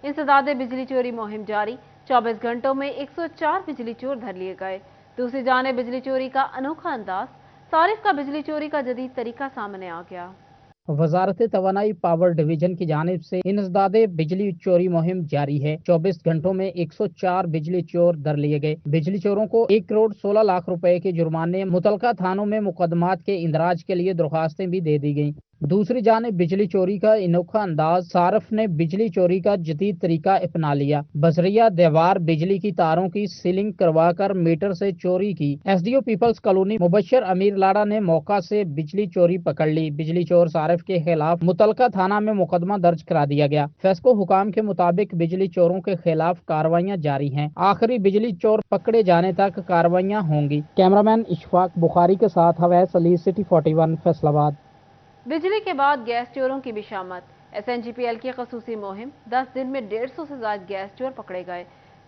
इंसदाद बिजली चोरी मुहिम जारी, 24 घंटों में 104 बिजली चोर धर लिए गए। दूसरी जानिब बिजली चोरी का अनोखा अंदाज, सारिफ का बिजली चोरी का जदीद तरीका सामने आ गया। वजारत तवानाई पावर डिवीजन की जानिब से इंसदाद बिजली चोरी मुहिम जारी है। 24 घंटों में 104 बिजली चोर धर लिए गए। बिजली चोरों को 1 करोड़ 16 लाख रुपए के जुर्माने, मुतलका थानों में मुकदमात के इंदराज के लिए दरख्वास्तें भी दे दी गईं। दूसरी जानिब बिजली चोरी का अनोखा अंदाज, सारफ ने बिजली चोरी का जदीद तरीका अपना लिया। बजरिया दीवार बिजली की तारों की सीलिंग करवा कर मीटर से चोरी की। SDO पीपल्स कॉलोनी मुबशर अमीर लाड़ा ने मौका से बिजली चोरी पकड़ ली। बिजली चोर सारफ के खिलाफ मुतलका थाना में मुकदमा दर्ज करा दिया गया। फेस्को हुकाम के मुताबिक बिजली चोरों के खिलाफ कार्रवाइयाँ जारी हैं। आखिरी बिजली चोर पकड़े जाने तक कार्रवाइयाँ होंगी। कैमरामैन इशफाक बुखारी के साथ हवैस अली, सिटी 41, फैसलाबाद। बिजली के बाद गैस चोरों की भी शामत। SNGPL की खसूसी मुहिम, 10 दिन में 150 से ज्यादा गैस चोर पकड़े गए।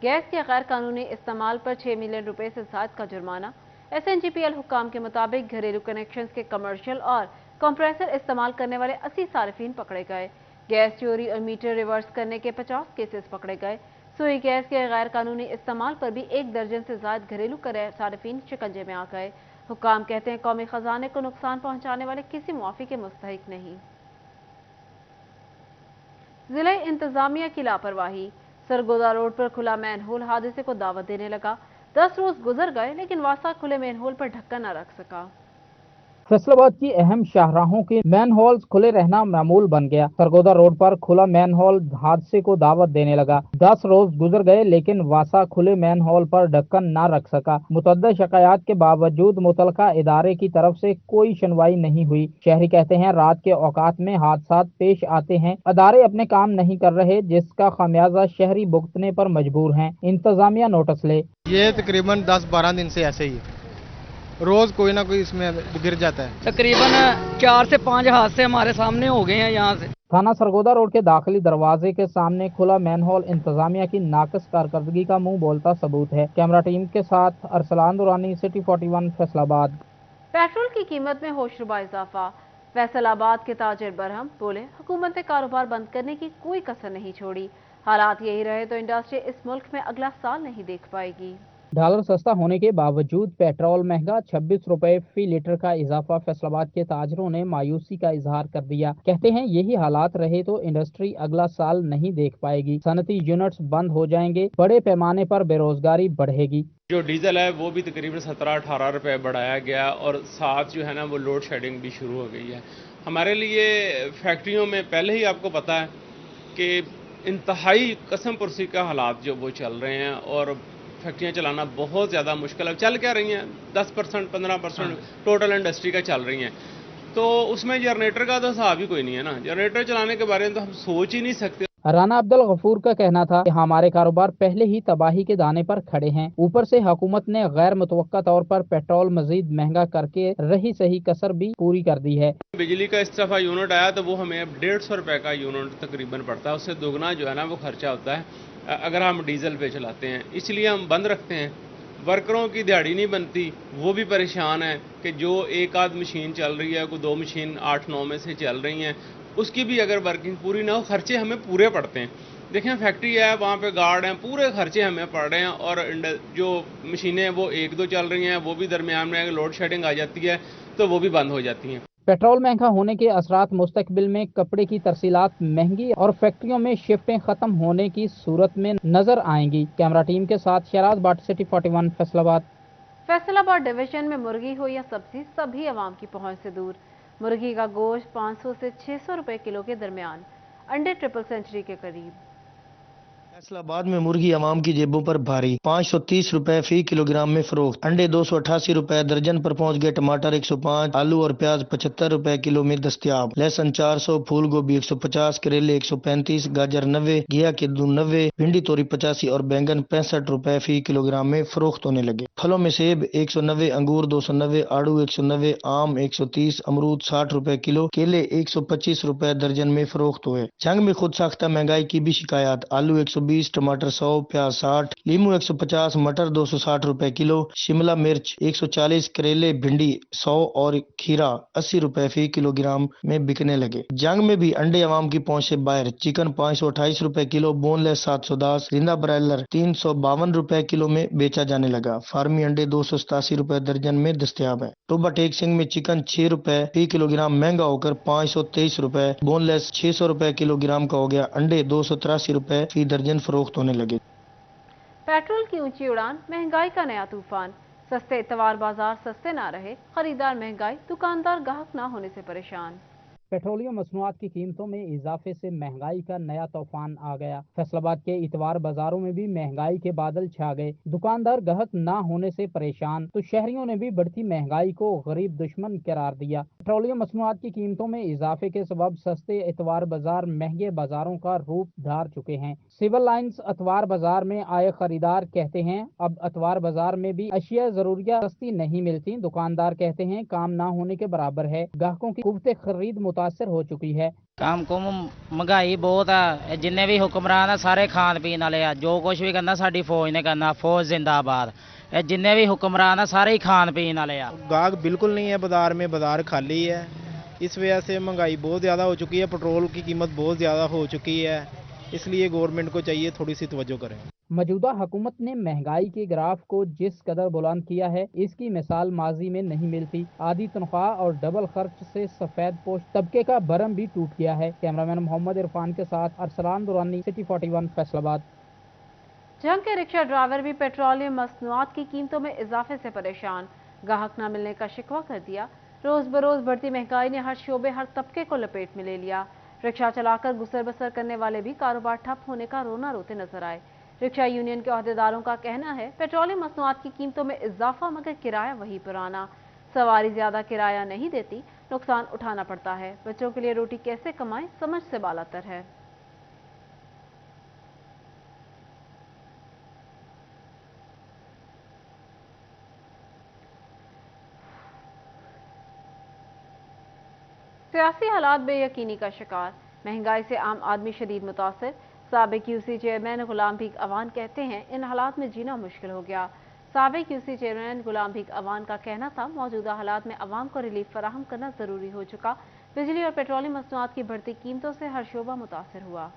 गैस के गैर कानूनी इस्तेमाल पर 6 मिलियन रुपए से ज्यादा का जुर्माना। SNGPL हुक्काम के मुताबिक घरेलू कनेक्शन के कमर्शियल और कंप्रेसर इस्तेमाल करने वाले 80 सार्फिन पकड़े गए। गैस चोरी और मीटर रिवर्स करने के 50 केसेस पकड़े गए। सुई गैस के गैर कानूनी इस्तेमाल पर भी 1 दर्जन से ज्यादा घरेलू सार्फिन शिकंजे में आ गए। हुक्काम कहते हैं कौमी खजाने को नुकसान पहुंचाने वाले किसी मुआफी के मुस्तहिक नहीं। जिला इंतजामिया की लापरवाही, सरगोदा रोड पर खुला मैनहोल हादसे को दावत देने लगा। 10 रोज गुजर गए लेकिन वासा खुले मैनहोल पर ढक्कन न रख सका। फैसलाबाद की अहम शाहराहों के मैन होल्स खुले रहना मामूल बन गया। सरगोदा रोड पर खुला मैन होल हादसे को दावत देने लगा। 10 रोज गुजर गए लेकिन वासा खुले मैन होल पर ढक्कन न रख सका। मुतअद्दिद शिकायत के बावजूद मुतलका इदारे की तरफ से कोई सुनवाई नहीं हुई। शहरी कहते हैं रात के औकात में हादसा पेश आते हैं। अदारे अपने काम नहीं कर रहे, जिसका खामियाजा शहरी भुगतने पर मजबूर हैं। इंतजामिया नोटिस ले। ये तकरीबन 10-12 दिन से ऐसे ही है, रोज कोई ना कोई इसमें गिर जाता है। तकरीबन 4 से 5 हादसे हमारे सामने हो गए हैं। यहाँ से थाना सरगोदा रोड के दाखिली दरवाजे के सामने खुला मैनहोल इंतजामिया की नाकस कारकर्दगी का मुंह बोलता सबूत है। कैमरा टीम के साथ अरसलान दुरानी, सिटी 41, फैसलाबाद। पेट्रोल की कीमत में होशरुबा इजाफा, फैसलाबाद के ताजिर बरहम बोले हुकूमत ने कारोबार बंद करने की कोई कसर नहीं छोड़ी। हालात यही रहे तो इंडस्ट्री इस मुल्क में अगला साल नहीं देख पाएगी। डॉलर सस्ता होने के बावजूद पेट्रोल महंगा, 26 रुपए फी लीटर का इजाफा। फैसलाबाद के ताजरों ने मायूसी का इजहार कर दिया। कहते हैं यही हालात रहे तो इंडस्ट्री अगला साल नहीं देख पाएगी। सनती यूनिट्स बंद हो जाएंगे, बड़े पैमाने पर बेरोजगारी बढ़ेगी। जो डीजल है वो भी तकरीबन 17-18 रुपए बढ़ाया गया और साथ जो है ना वो लोड शेडिंग भी शुरू हो गई है। हमारे लिए फैक्ट्रियों में पहले ही आपको पता है कि इंतहाई कसम पुरसी का हालात जो वो चल रहे हैं और फैक्ट्रियाँ चलाना बहुत ज़्यादा मुश्किल है। चल क्या रही हैं 10% 15% टोटल इंडस्ट्री का चल रही हैं, तो उसमें जनरेटर का तो हिसाब ही कोई नहीं है ना। जनरेटर चलाने के बारे में तो हम सोच ही नहीं सकते। राना अब्दुल गफूर का कहना था कि हमारे कारोबार पहले ही तबाही के दाने पर खड़े हैं। ऊपर से हुकूमत ने गैर मुतवक्का तौर पर पेट्रोल मजीद महंगा करके रही सही कसर भी पूरी कर दी है। बिजली का इस दफा यूनिट आया तो वो हमें 150 रुपए का यूनिट तकरीबन पड़ता है, उससे दोगुना जो है ना वो खर्चा होता है अगर हम डीजल पे चलाते हैं। इसलिए हम बंद रखते हैं। वर्करों की दिहाड़ी नहीं बनती, वो भी परेशान है कि जो एक आध मशीन चल रही है, कोई 2 मशीन 8-9 में से चल रही हैं, उसकी भी अगर वर्किंग पूरी ना हो, खर्चे हमें पूरे पड़ते हैं। देखें फैक्ट्री है, वहाँ पे गार्ड हैं, पूरे खर्चे हमें पड़ रहे हैं और जो मशीनें वो 1-2 चल रही हैं वो भी दरमियान में लोड शेडिंग आ जाती है तो वो भी बंद हो जाती हैं। पेट्रोल महंगा होने के असरात मुस्तकबिल में कपड़े की तरसीलात महंगी और फैक्ट्रियों में शिफ्टें खत्म होने की सूरत में नजर आएंगी। कैमरा टीम के साथ शहराज बाट, सिटी 41, फैसलाबाद। फैसलाबाद डिवीजन में मुर्गी हो या सब्जी, सभी आवाम की पहुंच से दूर। मुर्गी का गोश्त 500 से 600 रुपए किलो के दरमियान, अंडे ट्रिपल सेंचुरी के करीब। फैसलाबाद में मुर्गी अवाम की जेबों पर भारी, 530 रुपए फी किलोग्राम में फरोख्त। अंडे 288 रुपए दर्जन पर पहुंच गए। टमाटर 105, आलू और प्याज 75 रुपए किलो में दस्तयाब। लहसुन 400, फूल गोभी 150, करेले 135, गाजर 90, घिया के 90, भिंडी तोरी 85 और बैंगन 65 रुपए फी किलोग्राम में फरोख्त होने लगे। फलों में सेब 190, अंगूर 290, आड़ू 190, आम 130, अमरूद 60 रुपए किलो, केले 125 रुपए दर्जन में फरोख्त हुए। जंग में खुद साख्ता महंगाई की भी शिकायत। आलू 120 120, टमाटर 100, प्याज 60, लीमू 150, मटर 260 रुपए किलो, शिमला मिर्च 140, करेले भिंडी 100 और खीरा 80 रुपए फी किलोग्राम में बिकने लगे। जंग में भी अंडे अवाम की पहुंच से बाहर। चिकन 528 रुपए किलो, बोनलेस 710, जिंदा ब्रायलर 352 रुपए किलो में बेचा जाने लगा। फार्मी अंडे 287 रुपए दर्जन में दस्तयाब है। टोबा टेक सिंह में चिकन 6 रुपए फी किलोग्राम महंगा होकर 523 रुपए, बोनलेस 600 रुपए किलोग्राम का हो गया। अंडे 283 रुपए फी दर्जन फरोख्त होने लगे। पेट्रोल की ऊंची उड़ान, महंगाई का नया तूफान। सस्ते इतवार बाजार सस्ते ना रहे, खरीदार महंगाई, दुकानदार ग्राहक ना होने से परेशान। पेट्रोलियम मसनूआत की कीमतों में इजाफे से महंगाई का नया तूफान आ गया। फैसलाबाद के इतवार बाजारों में भी महंगाई के बादल छा गए। दुकानदार ग्राहक ना होने से परेशान तो शहरियों ने भी बढ़ती महंगाई को गरीब दुश्मन करार दिया। पेट्रोलियम मसनूआत की कीमतों में इजाफे के सबब सस्ते इतवार बाजार महंगे बाजारों का रूप धार चुके हैं। सिविल लाइंस अतवार बाजार में आए खरीदार कहते हैं अब अतवार बाजार में भी अशिया जरूरिया सस्ती नहीं मिलती। दुकानदार कहते हैं काम ना होने के बराबर है। ग्राहकों की कुव्वत खरीद मुतासर हो चुकी है। काम को महंगाई बहुत है। जिन्ने भी हुक्मरान है सारे खान पीन वाले आ। जो कुछ भी करना साडी फौज ने करना। फौज जिंदाबाद। जिन्ने भी हुक्मरान है सारे ही खान पीन वाले आ। गाहक बिल्कुल नहीं है बाजार में, बाजार खाली है। इस वजह से महंगाई बहुत ज़्यादा हो चुकी है। पेट्रोल की कीमत बहुत ज़्यादा हो चुकी है, इसलिए गवर्नमेंट को चाहिए थोड़ी सी तवज्जो करें। मौजूदा हुकूमत ने महंगाई के ग्राफ को जिस कदर बुलंद किया है इसकी मिसाल माजी में नहीं मिलती। आधी तनख्वाह और डबल खर्च से सफेद पोश तबके का भरम भी टूट गया है। कैमरामैन मोहम्मद इरफान के साथ अरसलान दुरानी, सिटी 41 फैसलाबाद। जंग के रिक्शा ड्राइवर भी पेट्रोलियम मसनूआत की कीमतों में इजाफे से परेशान। ग्राहक न मिलने का शिकवा कर दिया। रोज बरोज बढ़ती महंगाई ने हर शोबे हर तबके को लपेट में ले लिया। रिक्शा चलाकर गुजर बसर करने वाले भी कारोबार ठप होने का रोना रोते नजर आए। रिक्शा यूनियन के अहदेदारों का कहना है पेट्रोलियम मसनूआत की कीमतों में इजाफा मगर किराया वही पुराना। सवारी ज्यादा किराया नहीं देती, नुकसान उठाना पड़ता है। बच्चों के लिए रोटी कैसे कमाएं समझ से बालातर है। सियासी हालात बेयकीनी का शिकार, महंगाई से आम आदमी शदीद मुतासिर। साबिक यूसी चेयरमैन गुलाम भीख अवान कहते हैं इन हालात में जीना मुश्किल हो गया। साबिक यूसी चेयरमैन गुलाम भीख अवान का कहना था मौजूदा हालात में अवाम को रिलीफ फराहम करना जरूरी हो चुका। बिजली और पेट्रोलियम मसनूआत की बढ़ती कीमतों से हर शोबा मुतासिर हुआ।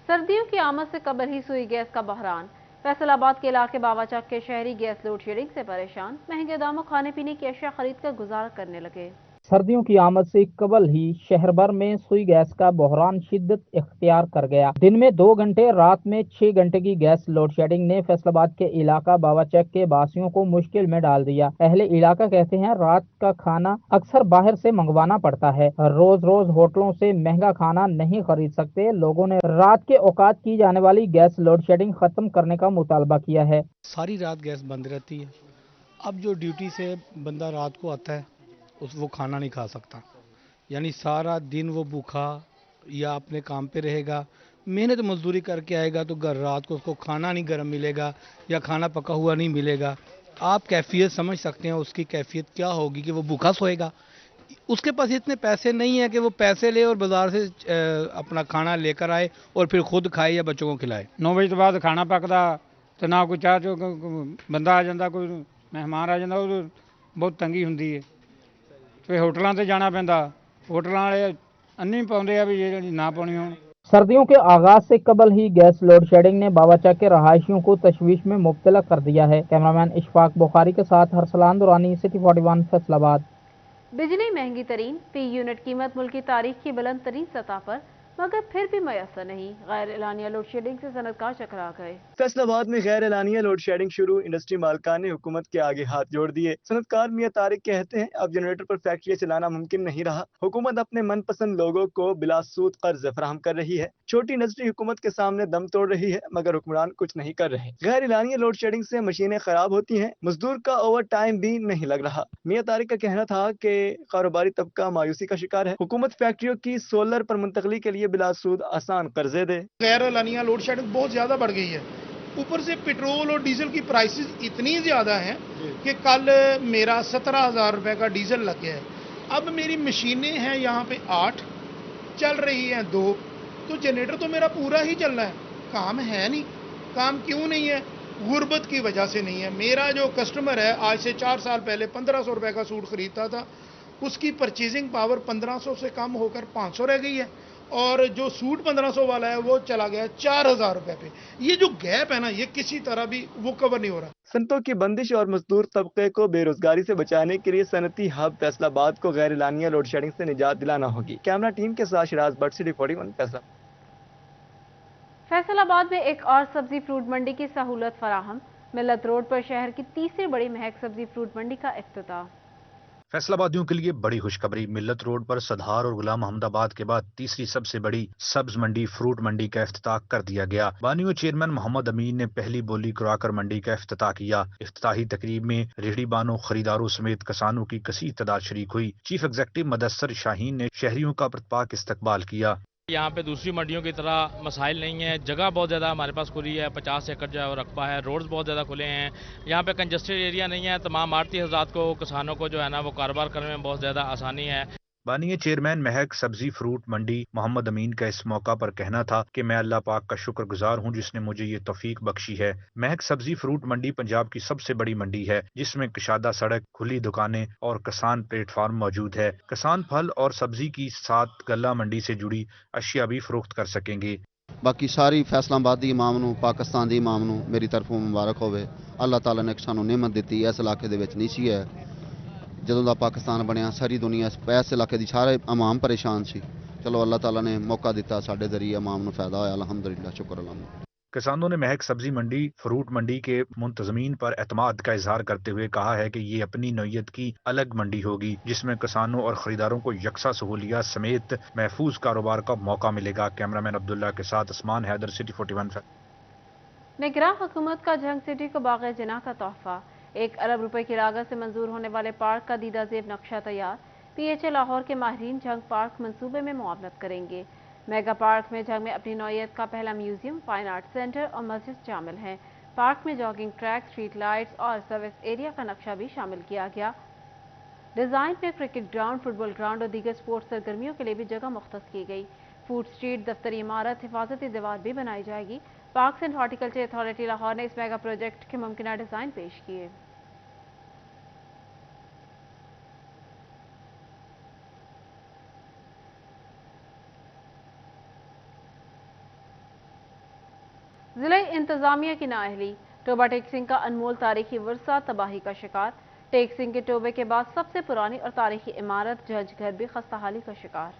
सर्दियों की आमद से कबल ही सुई गैस का बहरान। फैसलाबाद के इलाके बावाचक के शहरी गैस लोड शेडिंग से परेशान। महंगे दामों खाने पीने की अशिया खरीद कर गुजारा करने लगे। सर्दियों की आमद से कबल ही शहर भर में सुई गैस का बहरान शिद्दत इख्तियार कर गया। दिन में 2 घंटे, रात में 6 घंटे की गैस लोड शेडिंग ने फैसलाबाद के इलाका बावाचक के बासियों को मुश्किल में डाल दिया। अहले इलाका कहते हैं रात का खाना अक्सर बाहर से मंगवाना पड़ता है। रोज रोज होटलों से महंगा खाना नहीं खरीद सकते। लोगों ने रात के औकात की जाने वाली गैस लोड शेडिंग खत्म करने का मुतालबा किया है। सारी रात गैस बंद रहती है। अब जो ड्यूटी से बंदा रात को आता है वो खाना नहीं खा सकता, यानी सारा दिन वो भूखा या अपने काम पे रहेगा। मेहनत मजदूरी करके आएगा तो रात को उसको खाना नहीं गर्म मिलेगा या खाना पका हुआ नहीं मिलेगा। आप कैफियत समझ सकते हैं उसकी कैफियत क्या होगी कि वो भूखा सोएगा। उसके पास इतने पैसे नहीं है कि वो पैसे ले और बाजार से अपना खाना लेकर आए और फिर खुद खाए या बच्चों को खिलाए। 9 बजे तो बाद खाना पकदा तो ना कोई चाह चो बंदा आ जाता, कोई मेहमान आ जाता, बहुत तंगी होंगी है। तो होटलों से जाना पैंदा, होटलों वाले अन्नी पाउंदे आ भी जे ना पाउणी होण। सर्दियों के आगाज से कबल ही गैस लोड शेडिंग ने बावाचक के रहायशियों को तशवीश में मुब्तला कर दिया है। कैमरामैन इशफाक बुखारी के साथ हरसलान दुरानी, सिटी 41 फैसलाबाद। बिजली महंगी तरीन, फी यूनिट कीमत मुल्क की तारीख की बुलंद तरीन सतह पर, मगर फिर भी मयसर नहीं। गैर एलानिया लोड शेडिंग से सनतकार चकरा गए। फैसलाबाद में गैर एलानिया लोड शेडिंग शुरू, इंडस्ट्री मालकान ने हुकूमत के आगे हाथ जोड़ दिए। सनतकार मियां तारिक कहते हैं अब जनरेटर पर फैक्ट्री चलाना मुमकिन नहीं रहा। हुकूमत अपने मनपसंद लोगों को बिला सूद कर्ज फराहम कर रही है। छोटी इंडस्ट्री हुकूमत के सामने दम तोड़ रही है, मगर हुक्मरान कुछ नहीं कर रहे। गैर एलानिया लोड शेडिंग से मशीनें खराब होती हैं, मजदूर का ओवर टाइम भी नहीं लग रहा। मियां तारिक का कहना था कि कारोबारी तबका मायूसी का शिकार है। हुकूमत फैक्ट्रियों की सोलर पर मुंतकली के लिए बिला सूद आसान कर्जे दे। गैर एलानिया लोड शेडिंग बहुत ज्यादा बढ़ गई है। ऊपर से पेट्रोल और डीजल की प्राइसेस इतनी ज़्यादा हैं कि कल मेरा 17,000 रुपये का डीजल लग गया है। अब मेरी मशीनें हैं यहाँ पे 8, चल रही हैं 2, तो जनरेटर तो मेरा पूरा ही चल रहा है, काम है नहीं। काम क्यों नहीं है? गुर्बत की वजह से नहीं है। मेरा जो कस्टमर है आज से 4 साल पहले 1500 रुपये का सूट खरीदता था, उसकी परचेजिंग पावर 1500 से कम होकर 500 रह गई है, और जो सूट 1500 वाला है वो चला गया 4000 रुपये पे। ये जो गैप है ना, ये किसी तरह भी वो कवर नहीं हो रहा। सनतों की बंदिश और मजदूर तबके को बेरोजगारी से बचाने के लिए सनती हब फैसलाबाद को गैर एलानिया लोड शेडिंग से निजात दिलाना होगी। कैमरा टीम के साथ शिराज बट, सिटी 41 फैसला। फैसलाबाद में एक और सब्जी फ्रूट मंडी की सहूलत फराहम। मिल्लत रोड पर शहर की तीसरी बड़ी महक सब्जी फ्रूट मंडी का इफ्तिताह। फैसलाबादियों के लिए बड़ी खुशखबरी। मिल्लत रोड पर सधार और गुलाम अहमदाबाद के बाद तीसरी सबसे बड़ी सब्ज मंडी फ्रूट मंडी का इफ्तिताह कर दिया गया। बानियो चेयरमैन मोहम्मद अमीन ने पहली बोली कराकर मंडी का इफ्तिताह किया। इफ्तिताही तकरीब में रेहड़ी बानों, खरीदारों समेत किसानों की कसीर तादाद शरीक हुई। चीफ एग्जीक्यूटिव मदस्सर शाहीन ने शहरियों का प्रतिपाक इस्तकबाल किया। यहाँ पे दूसरी मंडियों की तरह मसाइल नहीं है, जगह बहुत ज़्यादा हमारे पास खुली है, 50 एकड़ जो है वो रकबा है, रोड्स बहुत ज़्यादा खुले हैं, यहाँ पे कंजस्टेड एरिया नहीं है। तमाम आड़ती हज़रात को, किसानों को जो है ना वो कारोबार करने में बहुत ज़्यादा आसानी है। बानिया चेयरमैन महक सब्जी फ्रूट मंडी मोहम्मद अमीन का इस मौका पर कहना था कि मैं अल्लाह पाक का शुक्रगुजार हूं जिसने मुझे ये तौफीक बख्शी है। महक सब्जी फ्रूट मंडी पंजाब की सबसे बड़ी मंडी है जिसमें कशादा सड़क, खुली दुकानें और किसान प्लेटफार्म मौजूद है। किसान फल और सब्जी की साथ गल्ला मंडी से जुड़ी अशिया भी फरोख्त कर सकेंगे। बाकी सारी फैसलाबाद दी इमाम नूं, पाकिस्तान दी इमाम नूं मेरी तरफों मुबारक होवे। अल्लाह ताला ने सानू नेमत दित्ती। इस इलाके दे विच नहीं सी है ਜਦੋਂ ਦਾ ਪਾਕਿਸਤਾਨ ਬਣਿਆ, ਸਾਰੀ ਦੁਨੀਆ ਇਸ ਇਲਾਕੇ ਦੀ ਸਾਰੇ ਆਵਾਮ ਪਰੇਸ਼ਾਨ ਸੀ। ਚਲੋ ਅੱਲਾਹ ਤਾਲਾ ਨੇ ਮੌਕਾ ਦਿੱਤਾ, ਸਾਡੇ ਜ਼ਰੀਏ ਆਵਾਮ ਨੂੰ ਫਾਇਦਾ ਹੋਇਆ। ਅਲਹਮਦੁਲਿल्लाह, शुक्र अल्लाह। किसानों ने महक सब्जी मंडी फ्रूट मंडी के मुंतजमीन पर एतमाद का इजहार करते हुए कहा है कि ये अपनी नौयत की अलग मंडी होगी जिसमें किसानों और खरीदारों को यकसा सहूलियात समेत महफूज कारोबार का मौका मिलेगा। कैमरामैन अब्दुल्ला के साथ उस्मान हैदर, सिटी 41। निगरान हुकूमत का जंग सिटी को बाग़ जिना का तोहफा। 1 अरब रुपए की लागत से मंजूर होने वाले पार्क का दीदा ज़ेब नक्शा तैयार। PHA लाहौर के माहिरीन जंग पार्क मंसूबे में मुआवनत करेंगे। मेगा पार्क में जंग में अपनी नौयत का पहला म्यूजियम, फाइन आर्ट सेंटर और मस्जिद शामिल हैं। पार्क में जॉगिंग ट्रैक, स्ट्रीट लाइट्स और सर्विस एरिया का नक्शा भी शामिल किया गया। डिज़ाइन में क्रिकेट ग्राउंड, फुटबॉल ग्राउंड और दीगर स्पोर्ट्स सरगर्मियों के लिए भी जगह मुख्तस की गई। फूड स्ट्रीट, दफ्तरी इमारत, हिफाजती दीवार भी बनाई जाएगी। Parks and horticulture authority Lahore ने इस मेगा प्रोजेक्ट के मुमकिन डिज़ाइन पेश किए। जिला इंतजामिया की नाअहली। टोबा टेकसिंग का अनमोल तारीखी वर्सा तबाही का शिकार। टेकसिंग के टोबे के बाद सबसे पुरानी और तारीखी इमारत जज घर भी खस्ताहाली का शिकार।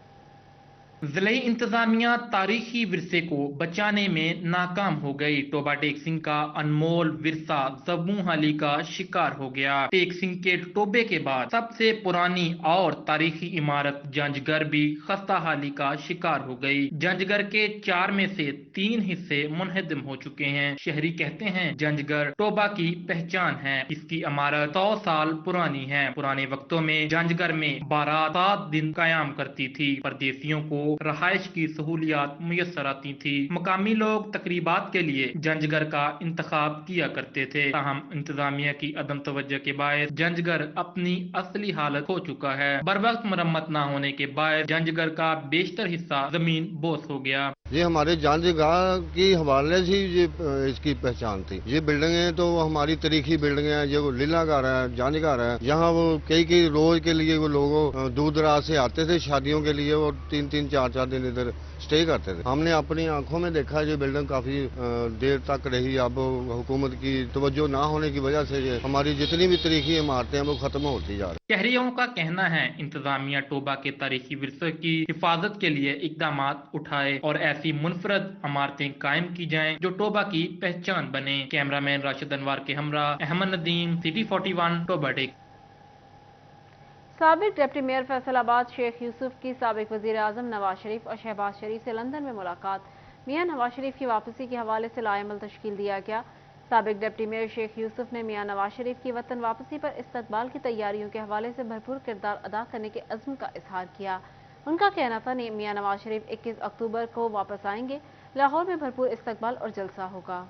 जिले इंतजामिया तारीखी विरसे को बचाने में नाकाम हो गई। टोबा टेकसिंग का अनमोल विरसा ज़बूहाली का शिकार हो गया। टेकसिंग के टोबे के बाद सबसे पुरानी और तारीखी इमारत जंजगर भी खस्ताहाली का शिकार हो गई। जंजगर के 4 में से 3 हिस्से मुनहदम हो चुके हैं। शहरी कहते हैं जंजगर टोबा की पहचान है। इसकी इमारत 100 साल पुरानी है। पुराने वक्तों में जंजगर में बारात 7 दिन कायम करती थी। परदेसियों को रहाइश की सहूलियात मुयस्सर आती थी। मकामी लोग तकरीबात के लिए जंजगर का इंतखाब किया करते थे। ताहम इंतजामिया की अदम तवज्जो के बायस जंजगर अपनी असली हालत हो चुका है। बरवक्त मरम्मत न होने के बायस जंजगर का बेशतर हिस्सा जमीन बोस हो गया। ये हमारे जंजगाह की हवाले से ये इसकी पहचान थी। ये बिल्डिंगें तो हमारी तारीखी बिल्डिंगें हैं। ये वो लीला घर है, जंजगाह है। यहाँ वो कई रोज के लिए वो लोग दूर दराज से आते थे शादियों के लिए और 3-3, 4-4 दिन इधर स्टे करते थे। हमने अपनी आंखों में देखा ये बिल्डिंग काफी देर तक रही। अब हुकूमत की तवज्जो ना होने की वजह से हमारी जितनी भी तारीखी इमारतें हैं वो खत्म होती जा रही। शहरियों का कहना है इंतजामिया टोबा के तारीखी विरसे की हिफाजत के लिए इकदाम उठाए और ऐसी मुनफरद इमारतें कायम की जाएं जो टोबा की पहचान बने। कैमरामैन राशिद अनवर के हमरा अहमद नदीम, सिटी 41, टोबा टेक। साबिक डिप्टी मेयर फैसलाबाद शेख यूसुफ की साबिक वजीर आजम नवाज शरीफ और शहबाज शरीफ से लंदन में मुलाकात। मियां नवाज शरीफ की वापसी के हवाले से लाएमल तश्कील दिया गया। साबिक डिप्टी मेयर शेख यूसुफ ने मियां नवाज शरीफ की वतन वापसी पर इस्तकबाल की तैयारियों के हवाले से भरपूर किरदार अदा करने के अज़्म का इजहार किया। उनका कहना था मियां नवाज शरीफ 21 अक्टूबर को वापस आएंगे। लाहौर में भरपूर इस्तकबाल और जलसा होगा।